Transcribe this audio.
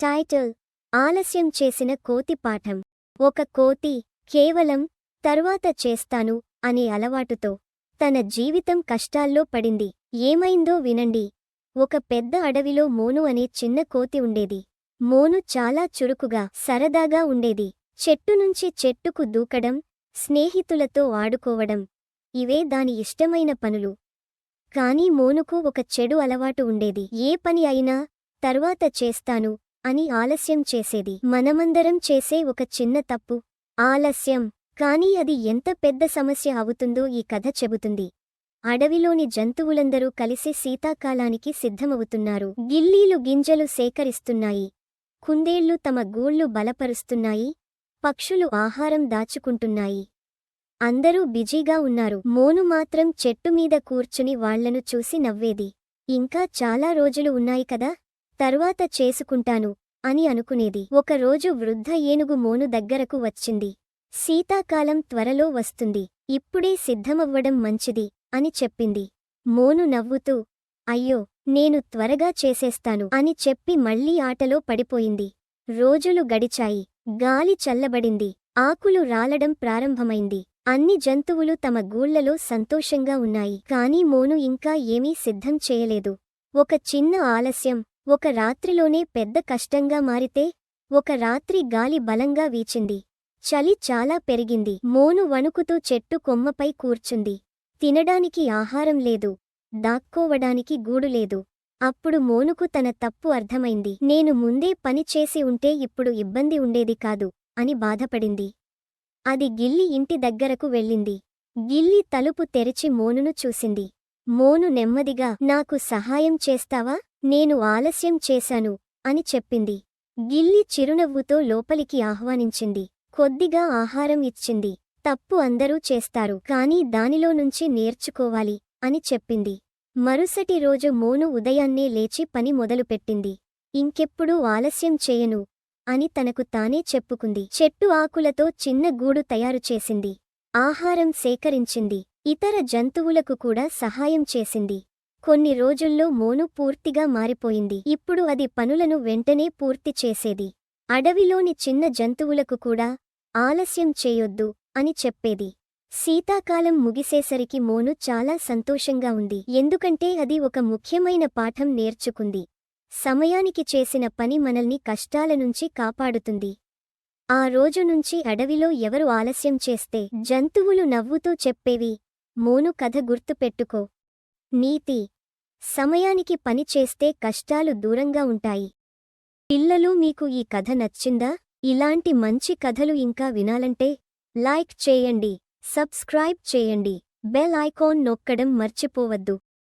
Title: ఆలస్యం చేసిన కోతి పాఠం. ఒక కోతి కేవలం తర్వాత చేస్తాను అనే అలవాటుతో తన జీవితం కష్టాల్లో పడింది. ఏమైందో వినండి. ఒక పెద్ద అడవిలో మోను అనే చిన్న కోతి ఉండేది. మోను చాలా చురుకుగా, సరదాగా ఉండేది. చెట్టు నుంచి చెట్టుకు దూకడం, స్నేహితులతో ఆడుకోవడం ఇవే దాని ఇష్టమైన పనులు. కానీ మోనుకు ఒక చెడు అలవాటు ఉండేది. ఏ పని అయినా తర్వాత చేస్తాను అని ఆలస్యం చేసేది. మనమందరం చేసే ఒక చిన్న తప్పు ఆలస్యం. కానీ అది ఎంత పెద్ద సమస్య అవుతుందో ఈ కథ చెబుతుంది. అడవిలోని జంతువులందరూ కలిసి శీతాకాలానికి సిద్ధమవుతున్నారు. గిల్లీలు గింజలు సేకరిస్తున్నాయి. కుందేళ్లు తమ గూళ్లు బలపరుస్తున్నాయి. పక్షులు ఆహారం దాచుకుంటున్నాయి. అందరూ బిజీగా ఉన్నారు. మోను మాత్రం చెట్టుమీద కూర్చుని వాళ్లను చూసి నవ్వేది. ఇంకా చాలా రోజులు ఉన్నాయి కదా, తర్వాత చేసుకుంటాను అని అనుకునేది. ఒకరోజు వృద్ధ ఏనుగు మోను దగ్గరకు వచ్చింది. శీతాకాలం త్వరలో వస్తుంది, ఇప్పుడే సిద్ధమవ్వడం మంచిది అని చెప్పింది. మోను నవ్వుతూ, అయ్యో, నేను త్వరగా చేసేస్తాను అని చెప్పి మళ్లీ ఆటలో పడిపోయింది. రోజులు గడిచాయి. గాలి చల్లబడింది. ఆకులు రాలడం ప్రారంభమైంది. అన్ని జంతువులు తమ గూళ్లలో సంతోషంగా ఉన్నాయి. కానీ మోను ఇంకా ఏమీ సిద్ధం చేయలేదు. ఒక చిన్న ఆలస్యం ఒక రాత్రిలోనే పెద్ద కష్టంగా మారితే. ఒక రాత్రి గాలి బలంగా వీచింది. చలి చాలా పెరిగింది. మోను వణుకుతూ చెట్టు కొమ్మపై కూర్చుంది. తినడానికి ఆహారం లేదు. దాక్కోవడానికి గూడు లేదు. అప్పుడు మోనుకు తన తప్పు అర్థమైంది. నేను ముందే పని చేసి ఉంటే ఇప్పుడు ఇబ్బంది ఉండేది కాదు అని బాధపడింది. అది గిల్లి ఇంటి దగ్గరకు వెళ్ళింది. గిల్లి తలుపు తెరిచి మోనును చూసింది. మోను నెమ్మదిగా, నాకు సహాయం చేస్తావా, నేను ఆలస్యం చేశాను అని చెప్పింది. గిల్లి చిరునవ్వుతో లోపలికి ఆహ్వానించింది. కొద్దిగా ఆహారం ఇచ్చింది. తప్పు అందరూ చేస్తారు, కానీ దానిలో నుంచి నేర్చుకోవాలి అని చెప్పింది. మరుసటి రోజు మోను ఉదయాన్నే లేచి పని మొదలుపెట్టింది. ఇంకెప్పుడూ ఆలస్యం చేయను అని తనకు తానే చెప్పుకుంది. చెట్టు ఆకులతో చిన్న గూడు తయారుచేసింది. ఆహారం సేకరించింది. ఇతర జంతువులకు కూడా సహాయం చేసింది. కొన్ని రోజుల్లో మోను పూర్తిగా మారిపోయింది. ఇప్పుడు అది పనులను వెంటనే పూర్తి చేసేది. అడవిలోని చిన్న జంతువులకు కూడా ఆలస్యం చేయొద్దు అని చెప్పేది. శీతాకాలం ముగిసేసరికి మోను చాలా సంతోషంగా ఉంది. ఎందుకంటే అది ఒక ముఖ్యమైన పాఠం నేర్చుకుంది. సమయానికి చేసిన పని మనల్ని కష్టాల నుంచి కాపాడుతుంది. ఆ రోజు నుంచి అడవిలో ఎవరు ఆలస్యం చేస్తే జంతువులు నవ్వుతూ చెప్పేవి, మోను కథ గుర్తుపెట్టుకో. నీతి: సమయానికి పని చేస్తే కష్టాలు దూరంగా ఉంటాయి. పిల్లలు, మీకు ఈ కథ నచ్చిందా? ఇలాంటి మంచి కథలు ఇంకా వినాలంటే లైక్ చేయండి, సబ్స్క్రైబ్ చేయండి, బెల్ ఐకాన్ నొక్కడం మర్చిపోవద్దు.